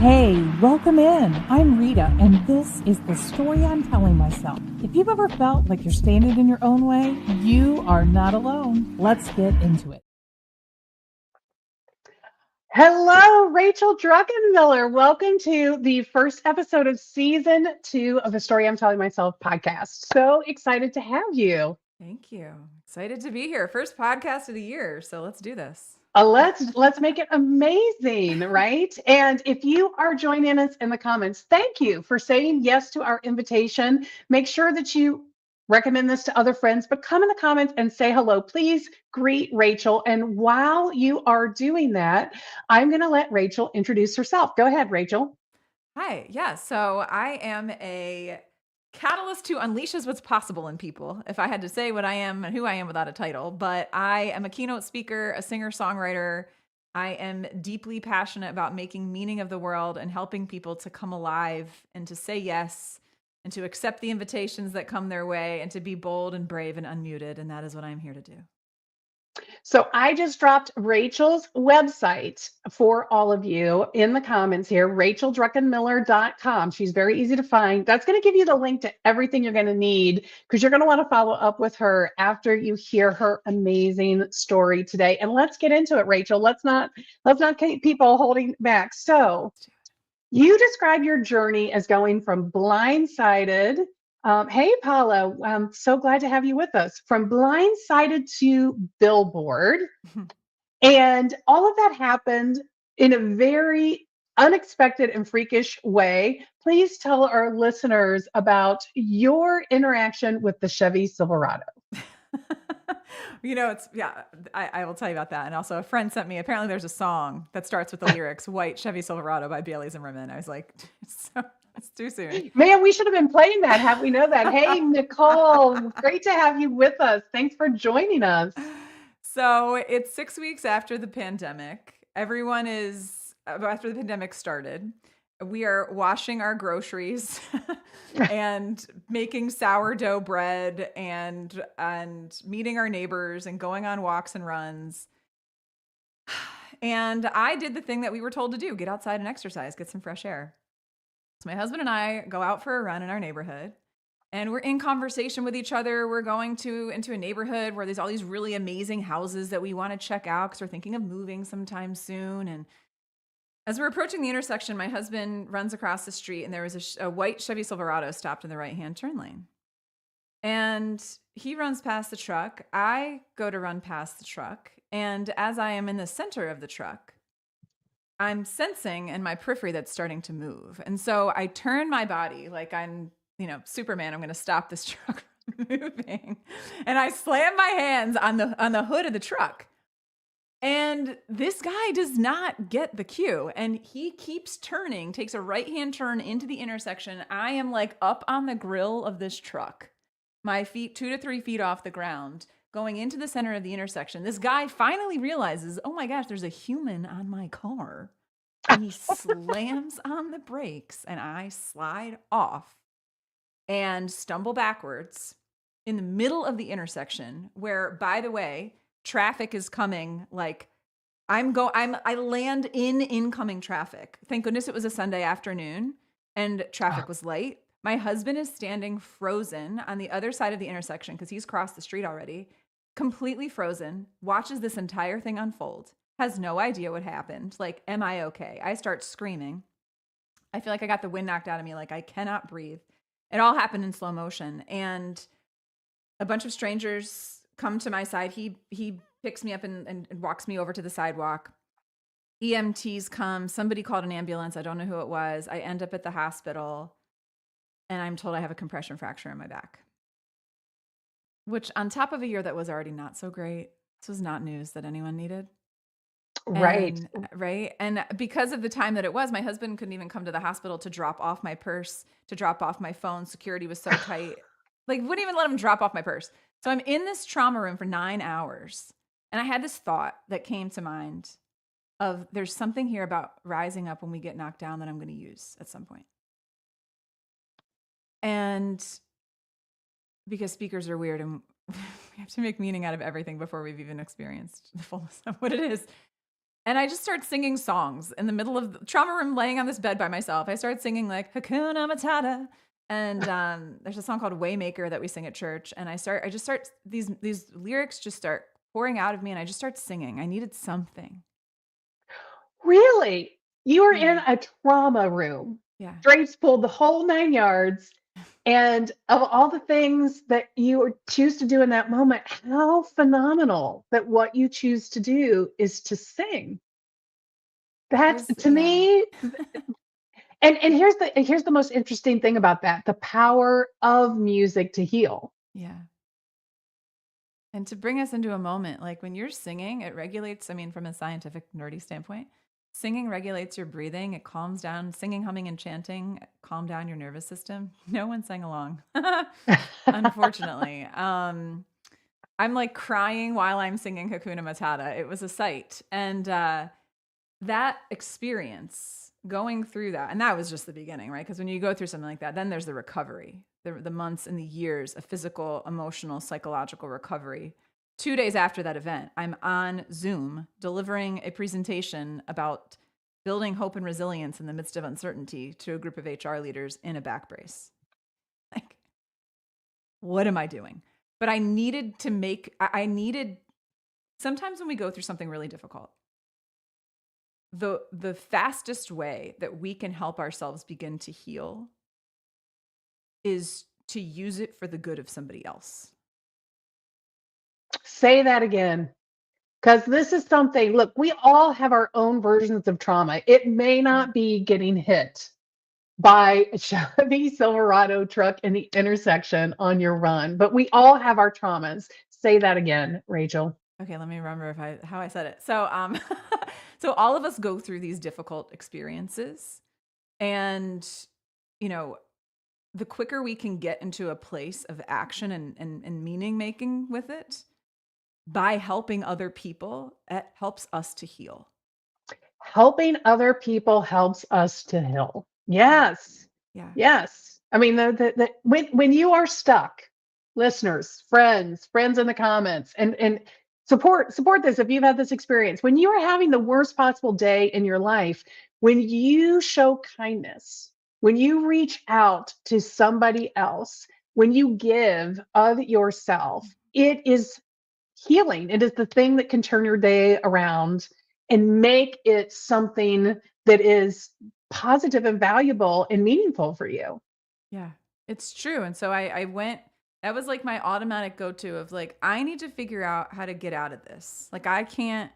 Hey, welcome in. I'm Rita, and this is the story I'm telling myself. If you've ever felt like you're standing in your own way, you are not alone. Let's get into it. Hello, Rachel Druckenmiller. Welcome to the first episode of season 2 of the Story I'm Telling Myself podcast. So excited to have you. Thank you. Excited to be here. First podcast of the year, so let's do this. Let's make it amazing, right? And if you are joining us in the comments, thank you for saying yes to our invitation. Make sure that you recommend this to other friends, but come in the comments and say hello. Please greet Rachel. And while you are doing that, I'm going to let Rachel introduce herself. Go ahead, Rachel. Hi. Yeah. So I am a catalyst who unleashes what's possible in people. If I had to say what I am and who I am without a title, but I am a keynote speaker, a singer songwriter. I am deeply passionate about making meaning of the world and helping people to come alive and to say yes and to accept the invitations that come their way and to be bold and brave and unmuted. And that is what I'm here to do. So I just dropped Rachel's website for all of you in the comments here, racheldruckenmiller.com. She's very easy to find. That's going to give you the link to everything you're going to need because you're going to want to follow up with her after you hear her amazing story today. And let's get into it, Rachel. Let's not keep people holding back. So you describe your journey as going from blindsided. Hey, Paula, I'm so glad to have you with us. From blindsided to Billboard. And all of that happened in a very unexpected and freakish way. Please tell our listeners about your interaction with the Chevy Silverado. I will tell you about that. And also a friend sent me, apparently there's a song that starts with the lyrics, White Chevy Silverado by Bailey Zimmerman. I was like, it's too soon. Man, we should have been playing that had we know that. Hey, Nicole, great to have you with us. Thanks for joining us. So it's 6 weeks after the pandemic. After the pandemic started, we are washing our groceries and making sourdough bread and meeting our neighbors and going on walks and runs. And I did the thing that we were told to do, get outside and exercise, get some fresh air. So my husband and I go out for a run in our neighborhood and we're in conversation with each other. We're going into a neighborhood where there's all these really amazing houses that we want to check out because we're thinking of moving sometime soon. And as we're approaching the intersection, my husband runs across the street and there was a white Chevy Silverado stopped in the right-hand turn lane. And he runs past the truck. I go to run past the truck. And as I am in the center of the truck, I'm sensing in my periphery that's starting to move. And so I turn my body like I'm, Superman. I'm going to stop this truck from moving. And I slam my hands on the hood of the truck. And this guy does not get the cue. And he keeps turning, takes a right-hand turn into the intersection. I am like up on the grill of this truck, my feet 2 to 3 feet off the ground, going into the center of the intersection. This guy finally realizes, oh my gosh, there's a human on my car. And he slams on the brakes and I slide off and stumble backwards in the middle of the intersection where, by the way, traffic is coming. Like I land in incoming traffic. Thank goodness it was a Sunday afternoon and traffic was light. My husband is standing frozen on the other side of the intersection because he's crossed the street already, completely frozen, watches this entire thing unfold, has no idea what happened. Like, am I okay? I start screaming. I feel like I got the wind knocked out of me. Like, I cannot breathe. It all happened in slow motion. And a bunch of strangers come to my side. He picks me up and walks me over to the sidewalk. EMTs come. Somebody called an ambulance. I don't know who it was. I end up at the hospital. And I'm told I have a compression fracture in my back, which on top of a year that was already not so great, this was not news that anyone needed. Right. Right. And because of the time that it was, my husband couldn't even come to the hospital to drop off my purse, to drop off my phone. Security was so tight, like wouldn't even let him drop off my purse. So I'm in this trauma room for 9 hours. And I had this thought that came to mind of there's something here about rising up when we get knocked down that I'm going to use at some point. And because speakers are weird and we have to make meaning out of everything before we've even experienced the fullness of what it is. And I just start singing songs in the middle of the trauma room, laying on this bed by myself. I started singing like Hakuna Matata. And there's a song called Waymaker that we sing at church. And these lyrics just start pouring out of me, and I just start singing. I needed something. Really? You were in Yeah. a trauma room. Yeah. Drapes pulled the whole 9 yards. And of all the things that you choose to do in that moment, how phenomenal that what you choose to do is to sing. It That's was, to yeah. me, and here's the most interesting thing about that, the power of music to heal. Yeah. And to bring us into a moment, like when you're singing, it regulates, I mean, from a scientific, nerdy standpoint, singing regulates your breathing. It calms down. Singing, humming, and chanting calm down your nervous system. No one sang along, unfortunately. I'm like crying while I'm singing Hakuna Matata. It was a sight. And that experience, going through that, and that was just the beginning, right? Because when you go through something like that, then there's the recovery, the months and the years of physical, emotional, psychological recovery. 2 days after that event, I'm on Zoom delivering a presentation about building hope and resilience in the midst of uncertainty to a group of HR leaders in a back brace. Like, what am I doing? But I needed sometimes when we go through something really difficult, the fastest way that we can help ourselves begin to heal is to use it for the good of somebody else. Say that again. Because this is something, look, we all have our own versions of trauma. It may not be getting hit by a Chevy Silverado truck in the intersection on your run, but we all have our traumas. Say that again, Rachel. Okay, let me remember how I said it. So, so all of us go through these difficult experiences, and you know, the quicker we can get into a place of action and meaning making with it by helping other people, it helps us to heal. Helping other people helps us to heal. Yes. Yeah. Yes. I mean, when you are stuck, listeners, friends in the comments, and support this if you've had this experience. When you are having the worst possible day in your life, when you show kindness, when you reach out to somebody else, when you give of yourself, it is healing. It is the thing that can turn your day around and make it something that is positive and valuable and meaningful for you. Yeah, it's true. And so I went, that was like my automatic go-to of like, I need to figure out how to get out of this. Like I can't,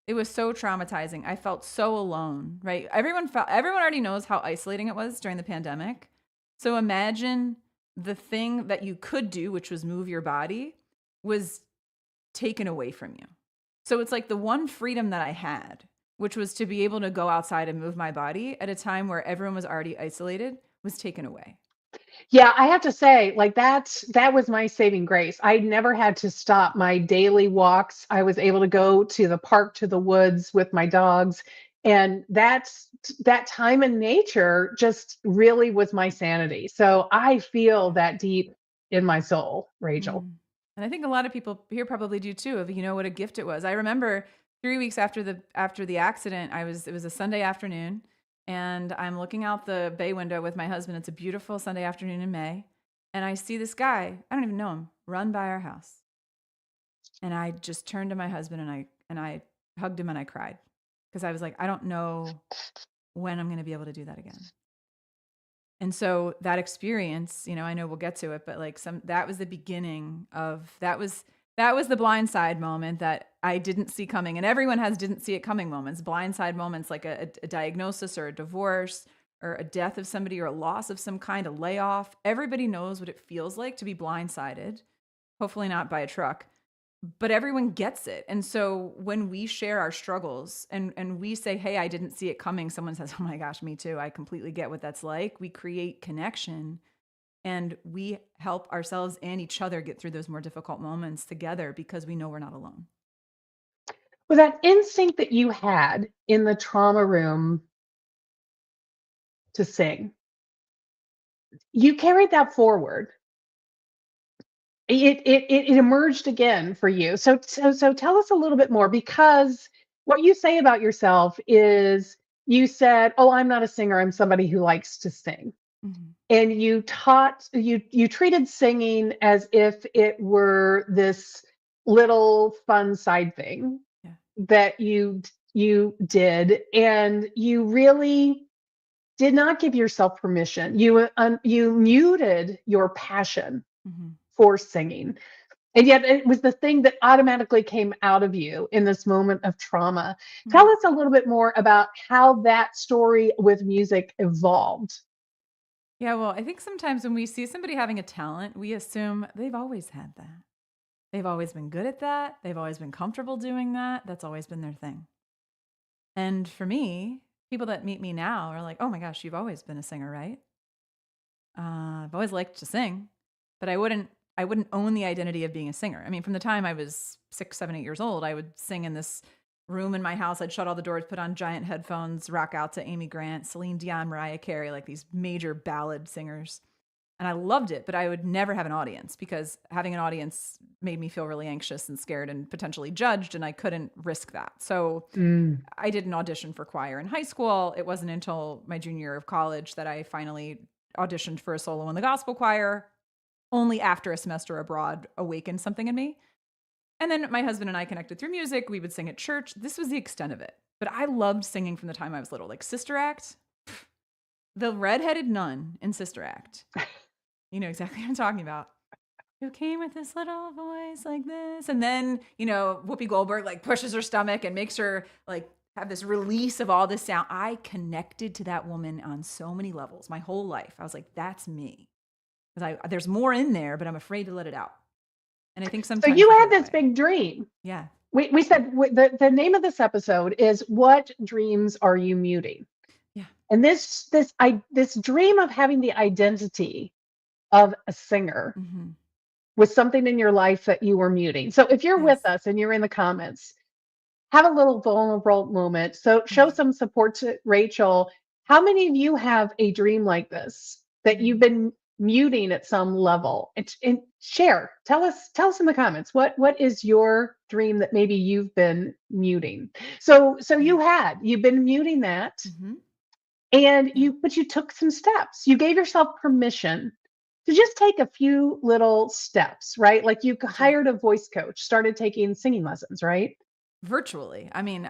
it was so traumatizing. I felt so alone, right? Everyone already knows how isolating it was during the pandemic. So imagine the thing that you could do, which was move your body, was taken away from you. So it's like the one freedom that I had, which was to be able to go outside and move my body at a time where everyone was already isolated, was taken away. Yeah, I have to say, like that was my saving grace. I never had to stop my daily walks. I was able to go to the park, to the woods with my dogs, and that time in nature just really was my sanity. So I feel that deep in my soul, Rachel. Mm. And I think a lot of people here probably do too, of what a gift it was. I remember 3 weeks after the accident, it was a Sunday afternoon, and I'm looking out the bay window with my husband. It's a beautiful Sunday afternoon in May, and I see this guy, I don't even know him, run by our house. And I just turned to my husband and I hugged him and I cried because I was like, I don't know when I'm going to be able to do that again. And so that experience, I know we'll get to it, but like that was the beginning of that was the blindside moment that I didn't see coming. And everyone has didn't see it coming moments, blindside moments, like a diagnosis or a divorce or a death of somebody or a loss of some kind, a layoff. Everybody knows what it feels like to be blindsided, hopefully not by a truck, but everyone gets it. And so when we share our struggles and we say, hey, I didn't see it coming, someone says, oh my gosh, me too. I completely get what that's like. We create connection and we help ourselves and each other get through those more difficult moments together because we know we're not alone. Well, that instinct that you had in the trauma room to sing, you carried that forward. It emerged again for you. So tell us a little bit more, because what you say about yourself is you said, "Oh, I'm not a singer. I'm somebody who likes to sing." Mhm. And you treated singing as if it were this little fun side thing Yeah. that you did, and you really did not give yourself permission. You muted your passion Mhm. for singing. And yet it was the thing that automatically came out of you in this moment of trauma. Tell Mhm. us a little bit more about how that story with music evolved. Yeah, well, I think sometimes when we see somebody having a talent, we assume they've always had that. They've always been good at that. They've always been comfortable doing that. That's always been their thing. And for me, people that meet me now are like, "Oh my gosh, you've always been a singer, right?" I've always liked to sing, but I wouldn't own the identity of being a singer. I mean, from the time I was 6, 7, 8 years old, I would sing in this room in my house. I'd shut all the doors, put on giant headphones, rock out to Amy Grant, Celine Dion, Mariah Carey, like these major ballad singers. And I loved it, but I would never have an audience because having an audience made me feel really anxious and scared and potentially judged, and I couldn't risk that. So Mm. I did an audition for choir in high school. It wasn't until my junior year of college that I finally auditioned for a solo in the gospel choir. Only after a semester abroad awakened something in me. And then my husband and I connected through music. We would sing at church. This was the extent of it. But I loved singing from the time I was little. Like Sister Act, the redheaded nun in Sister Act. You know exactly what I'm talking about. Who came with this little voice like this? And then, Whoopi Goldberg like pushes her stomach and makes her like have this release of all this sound. I connected to that woman on so many levels my whole life. I was like, that's me. Because there's more in there, but I'm afraid to let it out. And I think So sometimes you we feel had that this way. big dream. Yeah. We said the name of this episode is "What Dreams Are You Muting?" Yeah. And this dream of having the identity of a singer Mm-hmm. was something in your life that you were muting. So if you're with Yes. us and you're in the comments, have a little vulnerable moment. So show some support to Rachel. How many of you have a dream like this that you've Mm-hmm. been muting at some level? And share. Tell us in the comments what is your dream that maybe you've been muting. So Yeah. you've been muting that, Mm-hmm. and Yeah. you took some steps. You gave yourself permission to just take a few little steps, right? Like you I did. hired a voice coach, started taking singing lessons, right? Virtually. I mean,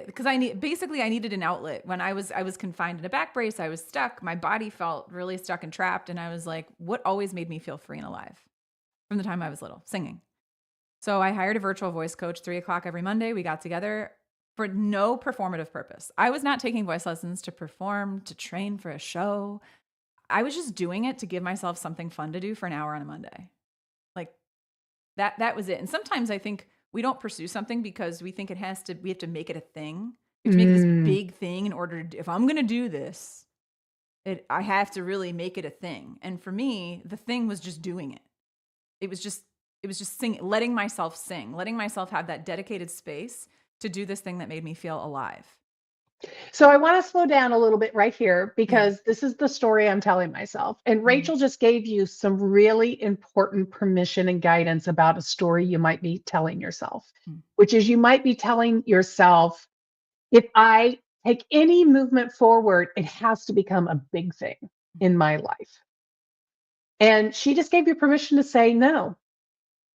because I needed an outlet. When I was confined in a back brace, I was stuck. My body felt really stuck and trapped. And I was like, what always made me feel free and alive from the time I was little? Singing. So I hired a virtual voice coach, 3 o'clock every Monday. We got together for no performative purpose. I was not taking voice lessons to perform, to train for a show. I was just doing it to give myself something fun to do for an hour on a Monday. Like that was it. And sometimes I think we don't pursue something because we think we have to make it a thing. We have to make it this Mm. big thing in order to, if I'm going to do this, I have to really make it a thing. And for me, the thing was just doing it. It was just singing, letting myself have that dedicated space to do this thing that made me feel alive. So I want to slow down a little bit right here Yeah. because this is the story I'm telling myself. And Mm, Rachel just gave you some really important permission and guidance about a story you might be telling yourself, mm, which is you might be telling yourself, if I take any movement forward, it has to become a big thing in my life. And she just gave you permission to say no.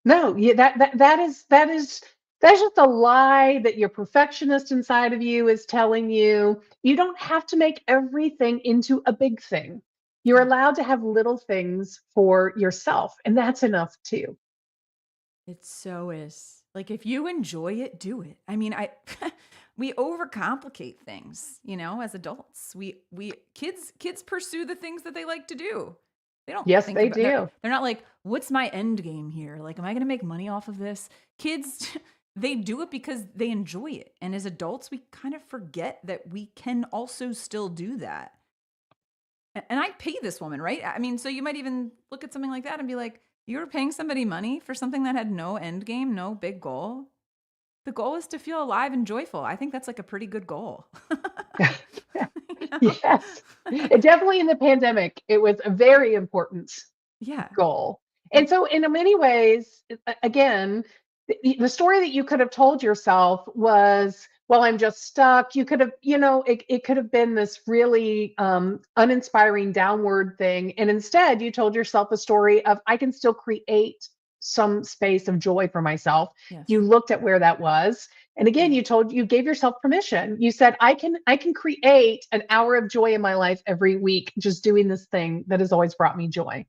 No, yeah, that's just a lie that your perfectionist inside of you is telling you. You don't have to make everything into a big thing. You're yeah. allowed to have little things for yourself, and that's enough too. It so is. Like if you enjoy it, do it. I mean, I we overcomplicate things, as adults. Kids pursue the things that they like to do. They don't Yes, think they about do. they're not like, what's my end game here? Like, am I gonna make money off of this? Kids they do it because they enjoy it. And as adults, we kind of forget that we can also still do that. And I pay this woman, right? I mean, so you might even look at something like that and be like, you were paying somebody money for something that had no end game, no big goal. The goal is to feel alive and joyful. I think that's like a pretty good goal. You know? Yes. It definitely in the pandemic, it was a very important Yeah. goal. And It, so, in many ways, again, the story that you could have told yourself was, well, I'm just stuck. You could have, it could have been this really uninspiring downward thing. And instead, you told yourself a story of, I can still create some space of joy for myself. Yes. You looked at where that was. And again, you gave yourself permission. You said, I can create an hour of joy in my life every week, just doing this thing that has always brought me joy.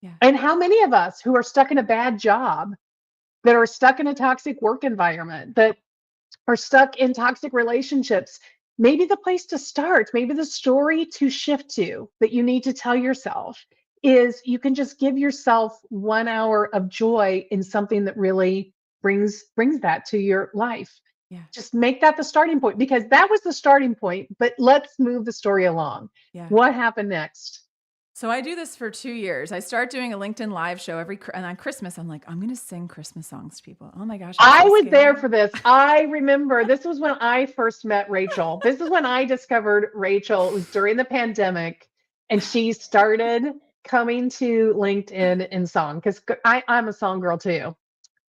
Yeah. And how many of us who are stuck in a bad job, that are stuck in a toxic work environment, that are stuck in toxic relationships, maybe the place to start, maybe the story to shift to that you need to tell yourself is you can just give yourself 1 hour of joy in something that really brings that to your life. Yeah. Just make that the starting point, because that was the starting point, but let's move the story along. Yeah. What happened next? So I do this for 2 years. I start doing a LinkedIn live show and on Christmas, I'm like, I'm going to sing Christmas songs to people. Oh my gosh. I so was scared. there for this. I remember this was when I first met Rachel. This is when I discovered Rachel. It was during the pandemic, and she started coming to LinkedIn in song, because I'm a song girl too.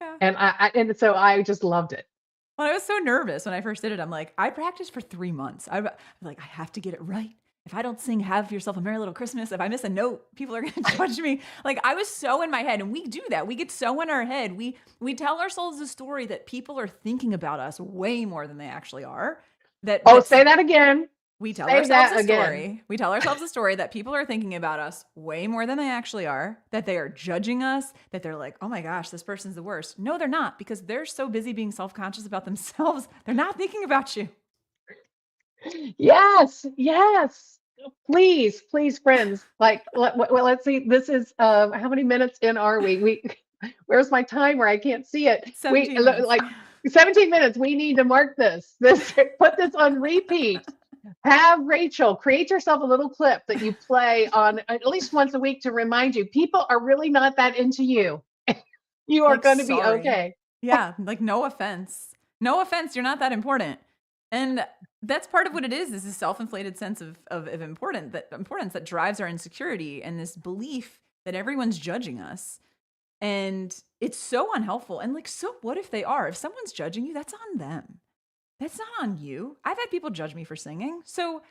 Yeah. And so I just loved it. Well, I was so nervous when I first did it. I'm like, I practiced for 3 months. I'm like, I have to get it right. If I don't sing Have Yourself a Merry Little Christmas, if I miss a note, people are going to judge me. Like, I was so in my head, and we do that. We get so in our head. We tell ourselves a story that people are thinking about us way more than they actually are. Say that again. We tell ourselves a story. We tell ourselves a story that people are thinking about us way more than they actually are, that they are judging us, that they're like, oh my gosh, this person's the worst. No, they're not, because they're so busy being self-conscious about themselves. They're not thinking about you. Yes. Please, friends. Like, let's see. This is how many minutes in are we? Where's my timer? I can't see it. 17 minutes. Like 17 minutes. We need to mark this. Put this on repeat. Have Rachel create yourself a little clip that you play on at least once a week to remind you people are really not that into you. You are going to be okay. Yeah, like no offense. No offense, you're not that important. And that's part of what it is this self-inflated sense of importance that drives our insecurity, and this belief that everyone's judging us. And it's so unhelpful. And like, so what if they are? If someone's judging you, that's on them. That's not on you. I've had people judge me for singing. So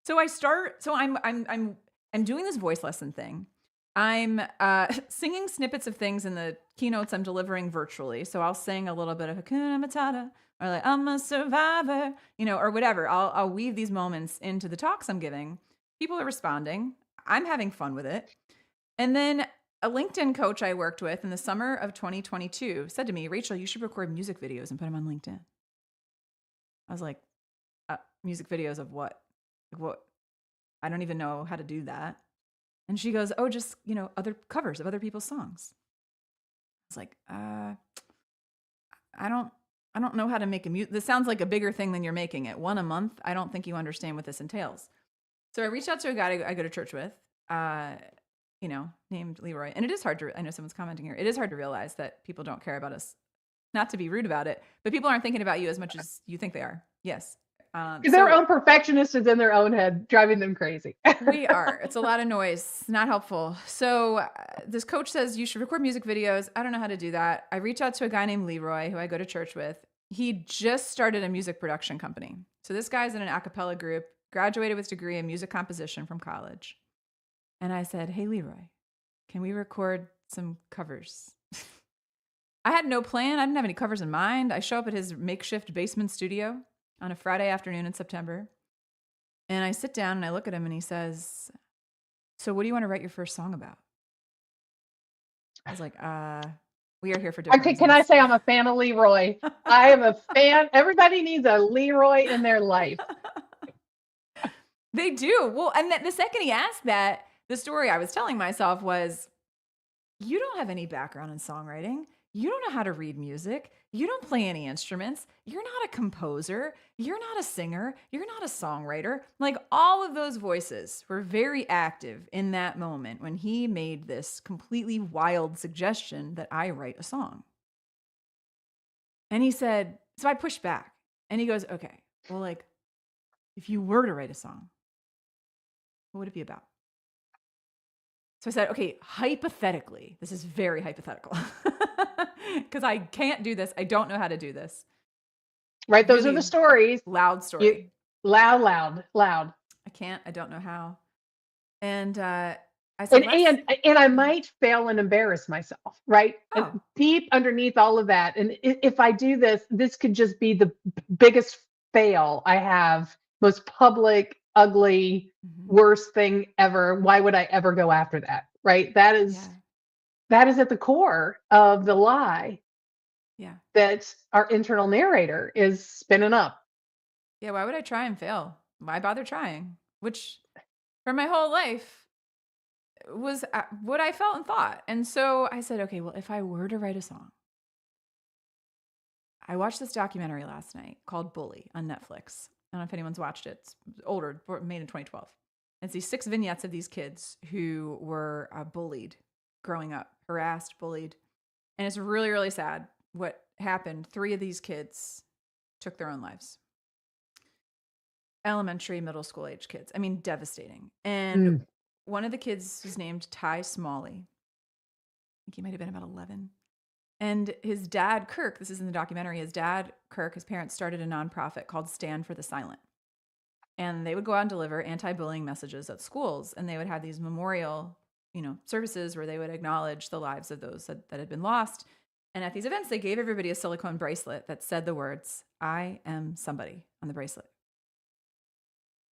I'm doing this voice lesson thing. I'm singing snippets of things in the keynotes I'm delivering virtually. So I'll sing a little bit of Hakuna Matata, or like, I'm a survivor, or whatever. I'll weave these moments into the talks I'm giving. People are responding. I'm having fun with it. And then a LinkedIn coach I worked with in the summer of 2022 said to me, Rachel, you should record music videos and put them on LinkedIn. I was like, music videos of what? Like what? I don't even know how to do that. And she goes, oh, just, other covers of other people's songs. I was like, I don't know how to make this sounds like a bigger thing than you're making it. 1 a month. I don't think you understand what this entails. So I reached out to a guy I go to church with, named Leroy. And it is hard I know someone's commenting here. It is hard to realize that people don't care about us. Not to be rude about it, but people aren't thinking about you as much as you think they are. Yes. Their own perfectionist is in their own head, driving them crazy. We are. It's a lot of noise. Not helpful. So this coach says you should record music videos. I don't know how to do that. I reach out to a guy named Leroy, who I go to church with. He just started a music production company. So this guy's in an a cappella group, graduated with a degree in music composition from college. And I said, hey, Leroy, can we record some covers? I had no plan. I didn't have any covers in mind. I show up at his makeshift basement studio on a Friday afternoon in September. And I sit down and I look at him and he says, so what do you want to write your first song about? I was like, we are here for different reasons. Can I say I'm a fan of Leroy? I am a fan. Everybody needs a Leroy in their life. They do. Well, and the second he asked that, the story I was telling myself was, you don't have any background in songwriting. You don't know how to read music. You don't play any instruments. You're not a composer. You're not a singer. You're not a songwriter. Like, all of those voices were very active in that moment when he made this completely wild suggestion that I write a song. And he said, so I pushed back and he goes, okay, well, like, if you were to write a song, what would it be about? So I said, okay, hypothetically, this is very hypothetical because I can't do this. I don't know how to do this. right? Those are Really the stories. loud story. Loud. I don't know how. And I said, And I might fail and embarrass myself, right? Oh. And deep underneath all of that, and if I do this, this could just be the biggest fail I have, most public, ugly, worst thing ever. Why would I ever go after that? Right? That is at the core of the lie. Yeah. That our internal narrator is spinning up. Yeah. Why would I try and fail? Why bother trying? Which for my whole life was what I felt and thought. And so I said, okay, well, if I were to write a song, I watched this documentary last night called Bully on Netflix. I don't know if anyone's watched it. It's older, made in 2012. It's these 6 vignettes of these kids who were bullied growing up, harassed, bullied. And it's really, really sad what happened. 3 of these kids took their own lives. Elementary, middle school age kids. I mean, devastating. And one of the kids was named Ty Smalley. I think he might have been about 11. And his dad, Kirk, this is in the documentary, his dad, Kirk, his parents started a nonprofit called Stand for the Silent. And they would go out and deliver anti-bullying messages at schools. And they would have these memorial, services where they would acknowledge the lives of those that had been lost. And at these events, they gave everybody a silicone bracelet that said the words, "I am somebody," on the bracelet.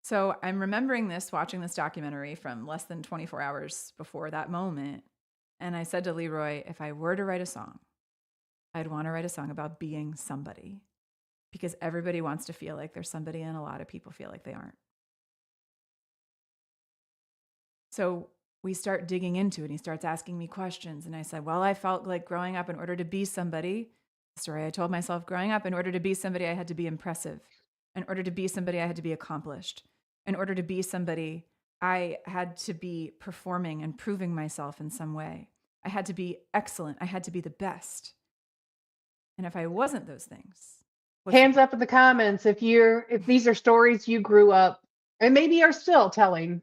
So I'm remembering this, watching this documentary from less than 24 hours before that moment. And I said to Leroy, if I were to write a song, I'd want to write a song about being somebody, because everybody wants to feel like there's somebody and a lot of people feel like they aren't. So we start digging into it. And he starts asking me questions. And I said, well, I felt like growing up, in order to be somebody, the story I told myself growing up, in order to be somebody, I had to be impressive. In order to be somebody, I had to be accomplished. In order to be somebody, I had to be performing and proving myself in some way. I had to be excellent. I had to be the best. And if I wasn't those things, hands up in the comments if these are stories you grew up and maybe are still telling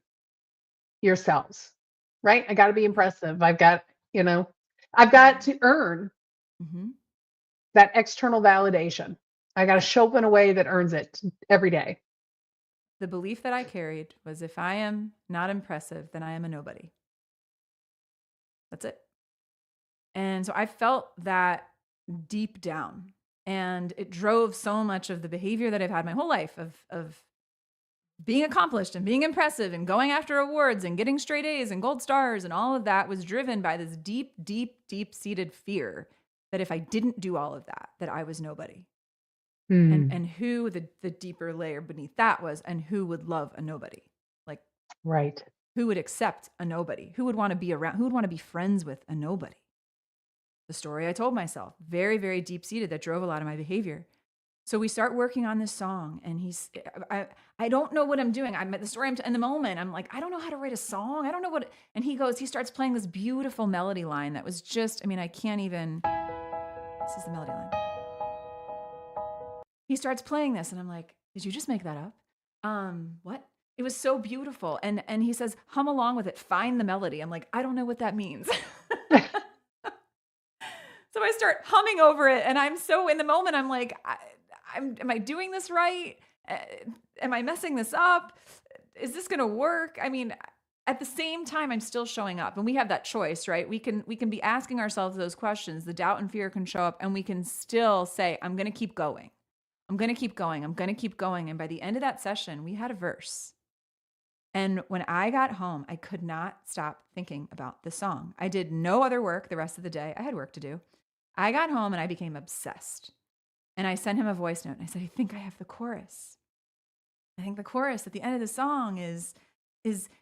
yourselves, right? I got to be impressive. I've got to earn that external validation. I got to show up in a way that earns it every day. The belief that I carried was, if I am not impressive, then I am a nobody. That's it. And so I felt that deep down, and it drove so much of the behavior that I've had my whole life of being accomplished and being impressive and going after awards and getting straight A's and gold stars, and all of that was driven by this deep, deep, deep-seated fear that if I didn't do all of that I was nobody. And who the deeper layer beneath that was, and who would love a nobody? Like, right. Who would accept a nobody? Who would want to be around? Who would want to be friends with a nobody? The story I told myself, very, very deep-seated, that drove a lot of my behavior. So we start working on this song, and I don't know what I'm doing. I'm at the story, in the moment, I'm like, I don't know how to write a song. I don't know what, and he starts playing this beautiful melody line that was just, I can't even, this is the melody line. He starts playing this, and I'm like, did you just make that up? What? It was so beautiful. And he says, hum along with it, find the melody. I'm like, I don't know what that means. So I start humming over it, and I'm so in the moment, I'm like, am I doing this right? Am I messing this up? Is this going to work? At the same time, I'm still showing up, and we have that choice, right? We can be asking ourselves those questions. The doubt and fear can show up, and we can still say, I'm going to keep going. I'm going to keep going. I'm going to keep going. And by the end of that session, we had a verse. And when I got home, I could not stop thinking about the song. I did no other work the rest of the day. I had work to do. I got home and I became obsessed. And I sent him a voice note, and I said, I think I have the chorus. I think the chorus at the end of the song is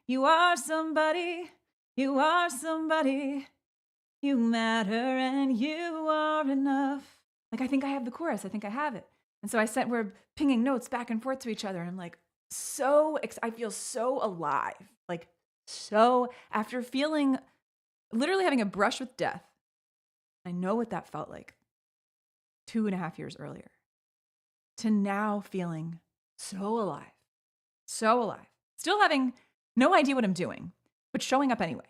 you are somebody, you matter, and you are enough. Like, I think I have the chorus. I think I have it. And so we're pinging notes back and forth to each other. And I'm like, I feel so alive. Like, so after literally having a brush with death, I know what that felt like 2.5 years earlier, to now feeling so alive, still having no idea what I'm doing, but showing up anyway.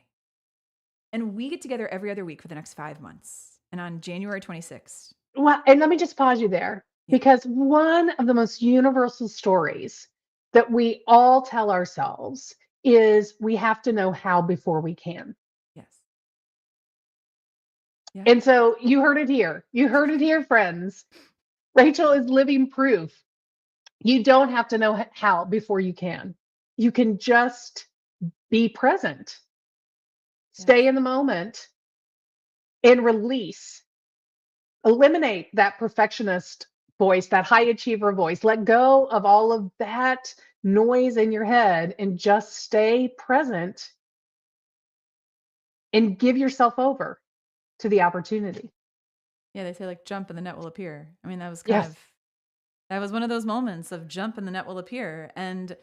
And we get together every other week for the next 5 months. And on January 26th. Well, and let me just pause you there. Yeah. Because one of the most universal stories that we all tell ourselves is we have to know how before we can. Yes. Yeah. And so you heard it here. You heard it here, friends. Rachel is living proof. You don't have to know how before you can. You can just be present, Yes. stay in the moment, and release. Eliminate that perfectionist voice, that high achiever voice. Let go of all of that noise in your head and just stay present and give yourself over to the opportunity. Yeah, they say like jump and the net will appear. I mean, Yes. that was one of those moments of jump and the net will appear. And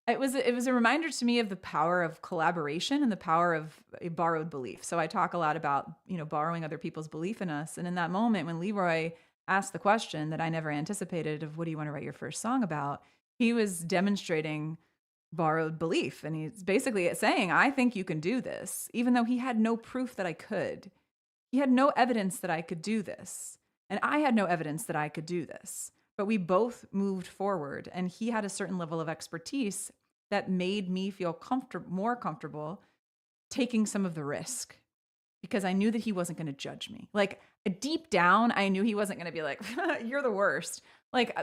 it was a reminder to me of the power of collaboration and the power of a borrowed belief. So I talk a lot about, borrowing other people's belief in us. And in that moment when Leroy asked the question that I never anticipated of what do you want to write your first song about, he was demonstrating borrowed belief. And he's basically saying, I think you can do this, even though he had no proof that I could. He had no evidence that I could do this. And I had no evidence that I could do this. But we both moved forward, and he had a certain level of expertise that made me feel more comfortable taking some of the risk, because I knew that he wasn't going to judge me. Like deep down, I knew he wasn't going to be like, you're the worst. Like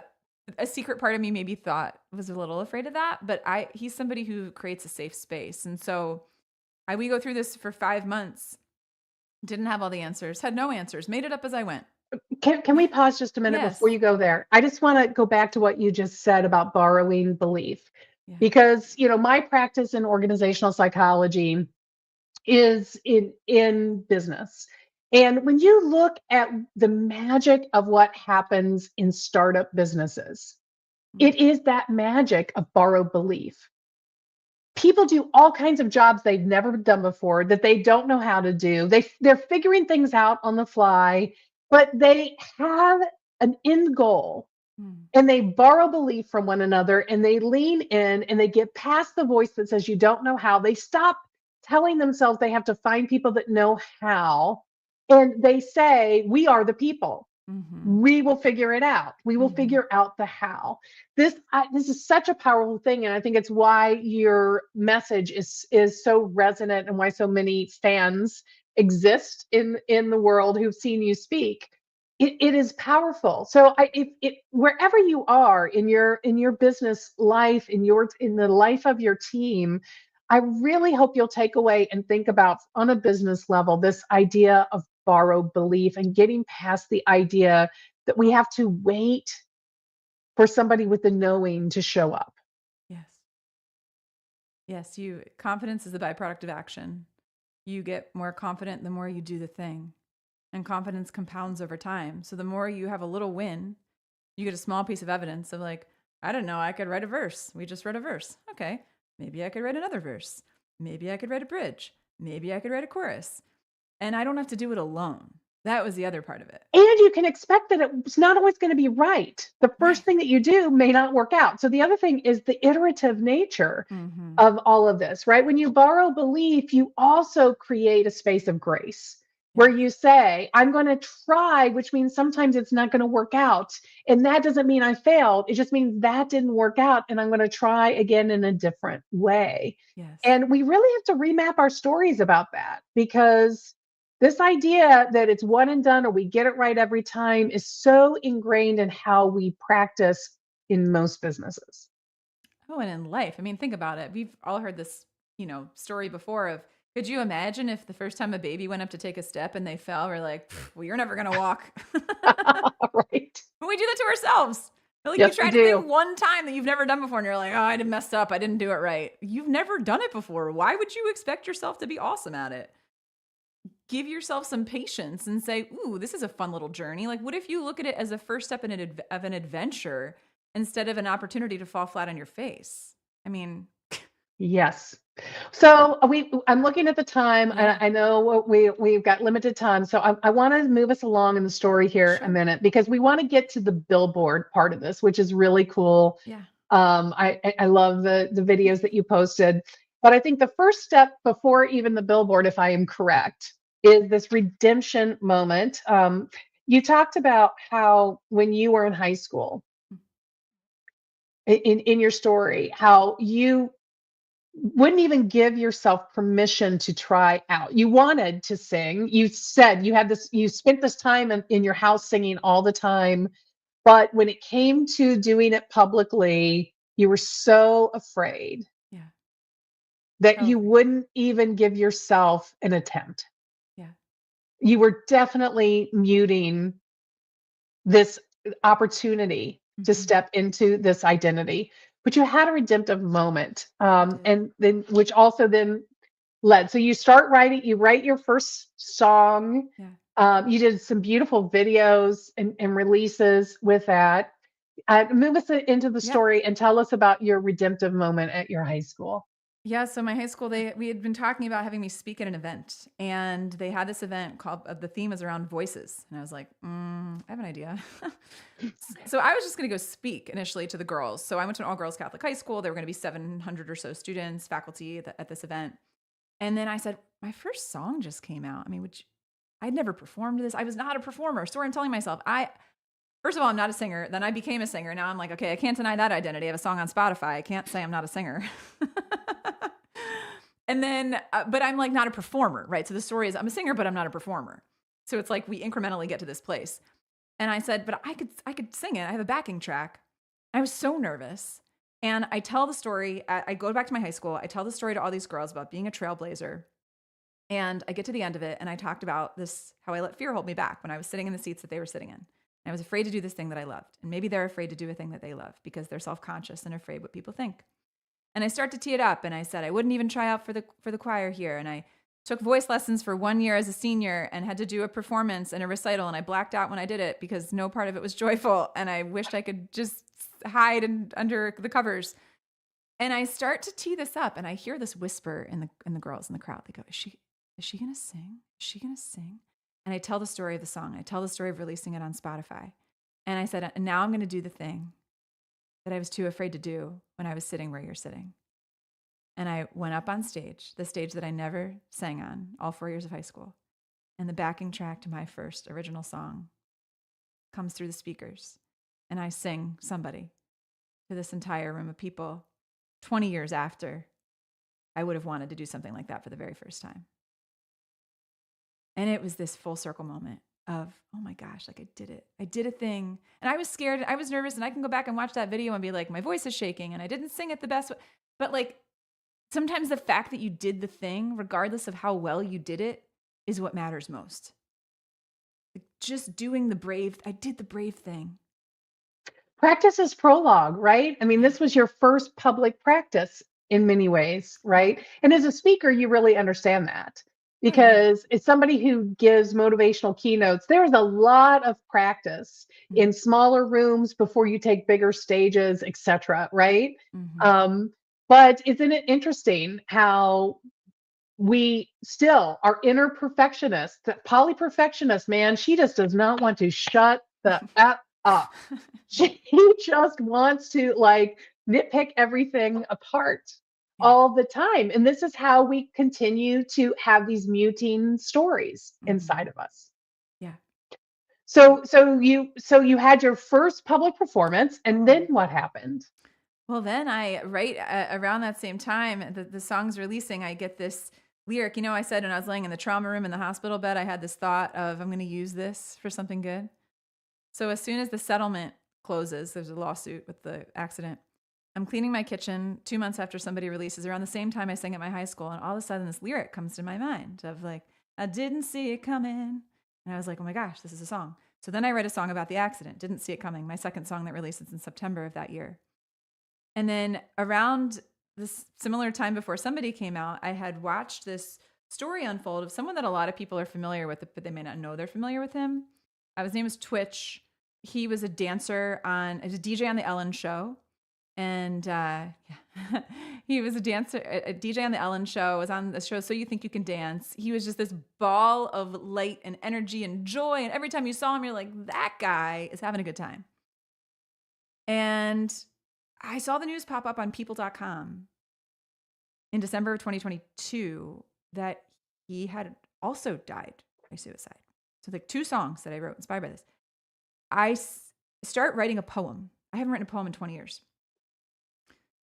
a secret part of me maybe was a little afraid of that, but he's somebody who creates a safe space. And so we go through this for 5 months, didn't have all the answers, had no answers, made it up as I went. Can we pause just a minute Yes. before you go there? I just want to go back to what you just said about borrowing belief. Yeah. Because, my practice in organizational psychology is in business. And when you look at the magic of what happens in startup businesses, it is that magic of borrowed belief. People do all kinds of jobs they've never done before that they don't know how to do. They're figuring things out on the fly, but they have an end goal. And they borrow belief from one another, and they lean in and they get past the voice that says you don't know how. They stop telling themselves they have to find people that know how. And they say, we are the people. We will figure it out. We will figure out the how. This is such a powerful thing. And I think it's why your message is so resonant, and why so many fans exist in the world who've seen you speak. It is powerful. So wherever you are in your business life, in the life of your team, I really hope you'll take away and think about, on a business level, this idea of borrowed belief, and getting past the idea that we have to wait for somebody with the knowing to show up. Yes. Confidence is the byproduct of action. You get more confident the more you do the thing. And confidence compounds over time. So the more you have a little win, you get a small piece of evidence of like, I didn't know I could write a verse. We just read a verse. Okay. Maybe I could write another verse. Maybe I could write a bridge. Maybe I could write a chorus. And I don't have to do it alone. That was the other part of it. And you can expect that it's not always going to be right. The first thing that you do may not work out. So the other thing is the iterative nature of all of this, right? When you borrow belief, you also create a space of grace, where you say, I'm going to try, which means sometimes it's not going to work out. And that doesn't mean I failed. It just means that didn't work out, and I'm going to try again in a different way. And we really have to remap our stories about that, because this idea that it's one and done, or we get it right every time, is so ingrained in how we practice in most businesses. Oh, and in life. I mean, think about it. We've all heard this, story before of, could you imagine if the first time a baby went up to take a step and they fell, we're like, well, you're never going to walk. Right. But we do that to ourselves. Like, Yes, you try we to do. think one time that you've never done before, and you're like, oh, I messed up. I didn't do it right. You've never done it before. Why would you expect yourself to be awesome at it? Give yourself some patience and say, ooh, this is a fun little journey. Like, what if you look at it as a first step of an adventure instead of an opportunity to fall flat on your face? I mean, yes. So I'm looking at the time, and I know we've got limited time. So I want to move us along in the story here a minute, because we want to get to the Billboard part of this, which is really cool. Yeah. I love the videos that you posted, but I think the first step before even the Billboard, if I am correct, is this redemption moment. you talked about how when you were in high school, in your story, how you wouldn't even give yourself permission to try out. You wanted to sing. You said you spent this time in your house singing all the time. But when it came to doing it publicly, you were so afraid Yeah. that So you afraid. wouldn't even give yourself an attempt. Yeah. You were definitely muting this opportunity to Mhm. step into this identity. But you had a redemptive moment, I did. and then which also then led. So you write your first song. Yeah. You did some beautiful videos and releases with that. Move us into the Yeah. story and tell us about your redemptive moment at your high school. Yeah, so my high school, we had been talking about having me speak at an event, and they had this event called the theme is around voices, and I was like, I have an idea. So I was just going to go speak initially to the girls. So I went to an all girls Catholic high school. There were going to be 700 or so students, faculty at this event, and then I said, my first song just came out. I mean, I'd never performed this. I was not a performer. Story I'm telling myself. First of all, I'm not a singer. Then I became a singer. Now I'm like, okay, I can't deny that identity. I have a song on Spotify. I can't say I'm not a singer. And then, but I'm like not a performer, right? So the story is I'm a singer, but I'm not a performer. So it's like we incrementally get to this place. And I said, but I could sing it. I have a backing track. I was so nervous. And I tell the story. I go back to my high school. I tell the story to all these girls about being a trailblazer. And I get to the end of it. And I talked about this, how I let fear hold me back when I was sitting in the seats that they were sitting in. And I was afraid to do this thing that I loved. And maybe they're afraid to do a thing that they love because they're self-conscious and afraid what people think. And I start to tee it up, and I said I wouldn't even try out for the choir here. And I took voice lessons for 1 year as a senior and had to do a performance and a recital, and I blacked out when I did it because no part of it was joyful, and I wished I could just hide under the covers. And I start to tee this up, and I hear this whisper in the girls in the crowd. They go, "Is she gonna sing? Is she gonna sing?" And I tell the story of the song. I tell the story of releasing it on Spotify, and I said, "And now I'm going to do the thing that I was too afraid to do when I was sitting where you're sitting." And I went up on stage, the stage that I never sang on all 4 years of high school. And the backing track to my first original song comes through the speakers. And I sing Somebody to this entire room of people 20 years after I would have wanted to do something like that for the very first time. And it was this full circle moment of, oh my gosh, like I did it. I did a thing. And I was scared. I was nervous. And I can go back and watch that video and be like, my voice is shaking and I didn't sing it the best way. But like, sometimes the fact that you did the thing, regardless of how well you did it, is what matters most. Like just doing I did the brave thing. Practice is prologue, right? I mean, this was your first public practice in many ways, right? And as a speaker, you really understand that Oh, yeah. because it's somebody who gives motivational keynotes. There is a lot of practice in smaller rooms before you take bigger stages, etc., right? Mm-hmm. But isn't it interesting how we still our inner perfectionist, that polyperfectionist, man, she just does not want to shut the F up. She just wants to like nitpick everything apart Yeah. all the time. And this is how we continue to have these muting stories inside of us. Yeah. So you had your first public performance, and then what happened? Well, then right around that same time, the song's releasing, I get this lyric. You know, I said when I was laying in the trauma room in the hospital bed, I had this thought of, I'm going to use this for something good. So as soon as the settlement closes, there's a lawsuit with the accident. I'm cleaning my kitchen 2 months after somebody releases, around the same time I sang at my high school. And all of a sudden this lyric comes to my mind of like, I didn't see it coming. And I was like, oh my gosh, this is a song. So then I write a song about the accident. Didn't see it coming. My second song that releases in September of that year. And then around this similar time before Somebody came out, I had watched this story unfold of someone that a lot of people are familiar with, but they may not know they're familiar with him. His name is Twitch. He was a dancer a DJ on the Ellen Show. And he was a DJ on the Ellen Show, was on the show So You Think You Can Dance. He was just this ball of light and energy and joy. And every time you saw him, you're like, that guy is having a good time. And I saw the news pop up on people.com in December of 2022 that he had also died by suicide. So like 2 songs that I wrote inspired by this. I start writing a poem. I haven't written a poem in 20 years.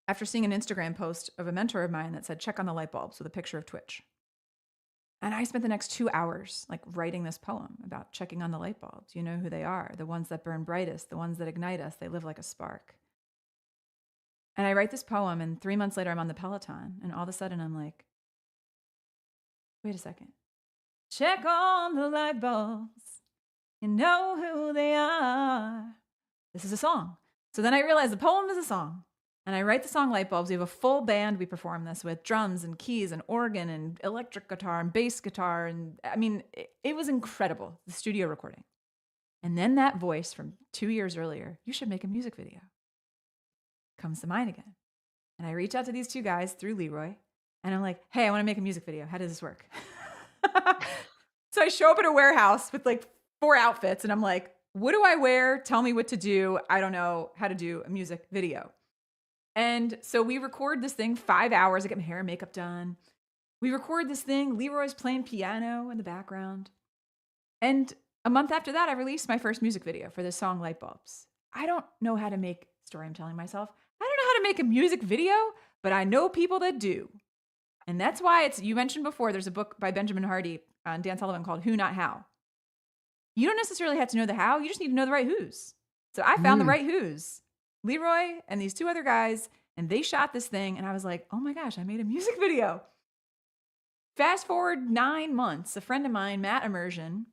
After seeing an Instagram post of a mentor of mine that said, check on the light bulbs with a picture of Twitch. And I spent the next 2 hours like writing this poem about checking on the light bulbs. You know who they are, the ones that burn brightest, the ones that ignite us. They live like a spark. And I write this poem, and 3 months later, I'm on the Peloton, and all of a sudden I'm like, wait a second. Check on the light bulbs. You know who they are. This is a song. So then I realized the poem is a song. And I write the song Light Bulbs. We have a full band we perform this with, drums and keys and organ and electric guitar and bass guitar. And I mean, it was incredible, the studio recording. And then that voice from 2 years earlier, you should make a music video, comes to mind again. And I reach out to these 2 guys through Leroy, and I'm like, hey, I want to make a music video. How does this work? So I show up at a warehouse with like 4 outfits, and I'm like, what do I wear? Tell me what to do. I don't know how to do a music video. And so we record this thing 5 hours. I get my hair and makeup done. We record this thing. Leroy's playing piano in the background. And a month after that, I released my first music video for this song, Light Bulbs. I don't know how to make story I'm telling myself. I don't know how to make a music video, but I know people that do. And that's why you mentioned before, there's a book by Benjamin Hardy on Dan Sullivan called Who Not How. You don't necessarily have to know the how. You just need to know the right who's. So I found the right who's. Leroy and these 2 other guys, and they shot this thing, and I was like, oh my gosh, I made a music video. Fast forward 9 months, a friend of mine, Matt Immersion,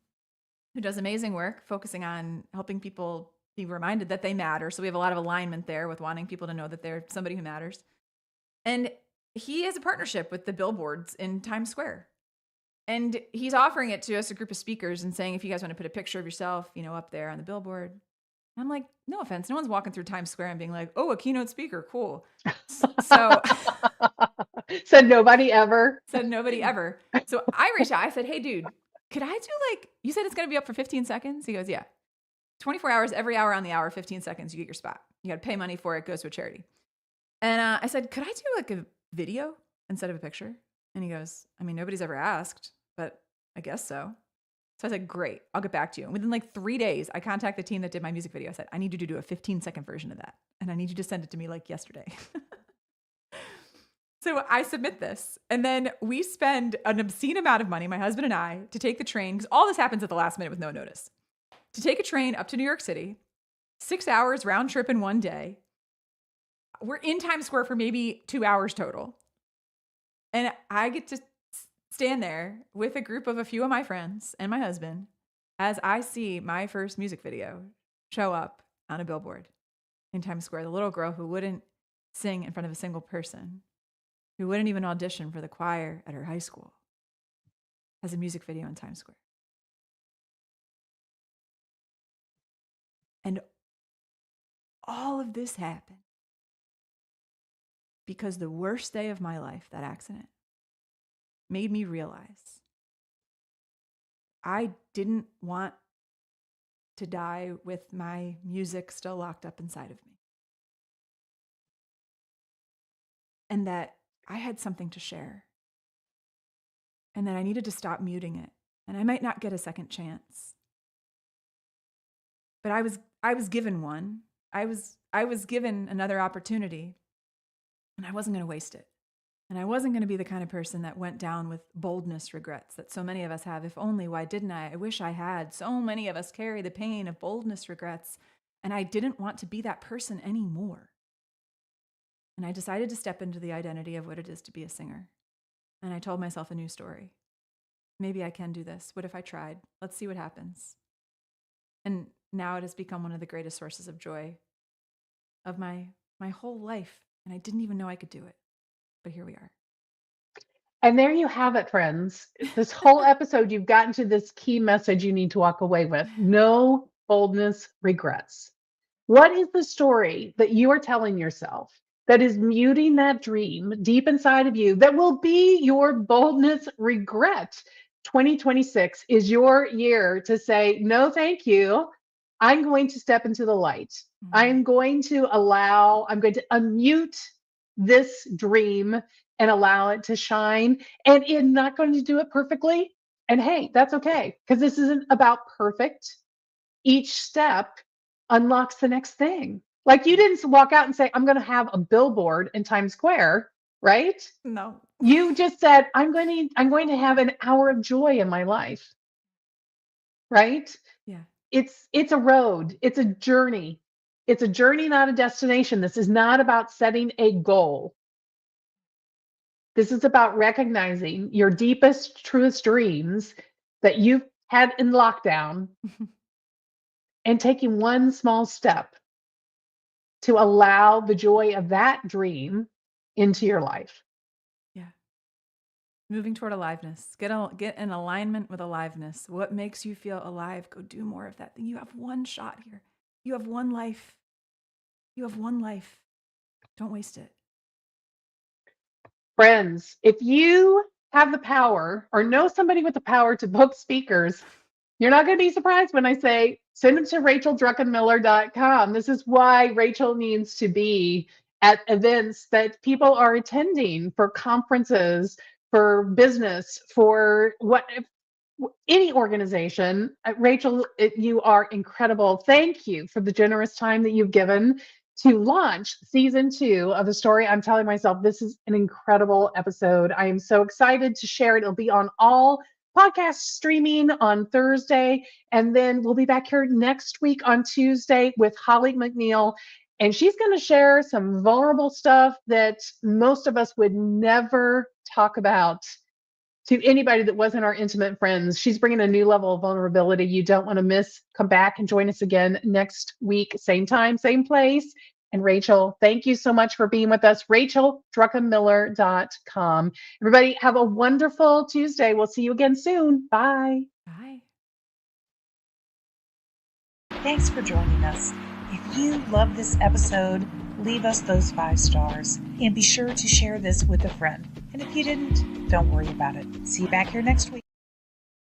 who does amazing work focusing on helping people be reminded that they matter. So we have a lot of alignment there with wanting people to know that they're somebody who matters. And he has a partnership with the Billboards in Times Square. And he's offering it to us, a group of speakers, and saying, if you guys want to put a picture of yourself, up there on the billboard. I'm like, no offense. No one's walking through Times Square and being like, oh, a keynote speaker. Cool. So said nobody ever. Said nobody ever. So I reached out. I said, hey, dude, could I do you said it's going to be up for 15 seconds? He goes, yeah. 24 hours, every hour on the hour, 15 seconds, you get your spot. You got to pay money for it. It goes to a charity. And I said, could I do a video instead of a picture? And he goes, I mean, nobody's ever asked, but I guess so. So I said, great, I'll get back to you. And within 3 days, I contacted the team that did my music video. I said, I need you to do a 15-second version of that. And I need you to send it to me yesterday. So I submit this. And then we spend an obscene amount of money, my husband and I, to take the train, because all this happens at the last minute with no notice, to take a train up to New York City, 6 hours round trip in one day. We're in Times Square for maybe 2 hours total. And I get to stand there with a group of a few of my friends and my husband as I see my first music video show up on a billboard in Times Square. The little girl who wouldn't sing in front of a single person, who wouldn't even audition for the choir at her high school, has a music video in Times Square. And all of this happened because the worst day of my life, that accident, made me realize I didn't want to die with my music still locked up inside of me. And that I had something to share. And that I needed to stop muting it. And I might not get a second chance. But I was given one. I was given another opportunity. And I wasn't going to waste it. And I wasn't going to be the kind of person that went down with boldness regrets that so many of us have. If only, why didn't I? I wish I had. So many of us carry the pain of boldness regrets. And I didn't want to be that person anymore. And I decided to step into the identity of what it is to be a singer. And I told myself a new story. Maybe I can do this. What if I tried? Let's see what happens. And now it has become one of the greatest sources of joy of my whole life. And I didn't even know I could do it. But here we are. And there you have it, friends. This whole episode, you've gotten to this key message you need to walk away with. No boldness regrets. What is the story that you are telling yourself that is muting that dream deep inside of you that will be your boldness regret? 2026 is your year to say, no, thank you. I'm going to step into the light. Mm-hmm. I'm going to unmute this dream and allow it to shine. And I'm not going to do it perfectly. And hey, that's okay, because this isn't about perfect. Each step unlocks the next thing. Like you didn't walk out and say, I'm going to have a billboard in Times Square, right? No. You just said, I'm going to have an hour of joy in my life, right? Yeah. It's a road. It's a journey. It's a journey, not a destination. This is not about setting a goal. This is about recognizing your deepest, truest dreams that you've had in lockdown and taking one small step to allow the joy of that dream into your life. Yeah. Moving toward aliveness. Get in alignment with aliveness. What makes you feel alive? Go do more of that thing. You have one shot here. You have one life. You have one life. Don't waste it. Friends, if you have the power or know somebody with the power to book speakers, you're not going to be surprised when I say send them to racheldruckenmiller.com. This is why Rachel needs to be at events that people are attending, for conferences, for business, for any organization. Rachel, you are incredible. Thank you for the generous time that you've given to launch season 2 of The Story I'm Telling Myself. This is an incredible episode. I am so excited to share it. It'll be on all podcast streaming on Thursday. And then we'll be back here next week on Tuesday with Holly McNeil. And she's going to share some vulnerable stuff that most of us would never talk about to anybody that wasn't our intimate friends. She's bringing a new level of vulnerability you don't want to miss. Come back and join us again next week, same time, same place. And Rachel, thank you so much for being with us. RachelDruckenmiller.com. Everybody have a wonderful Tuesday. We'll see you again soon. Bye. Bye. Thanks for joining us. If you love this episode, leave us those 5 stars and be sure to share this with a friend. And if you didn't, don't worry about it. See you back here next week.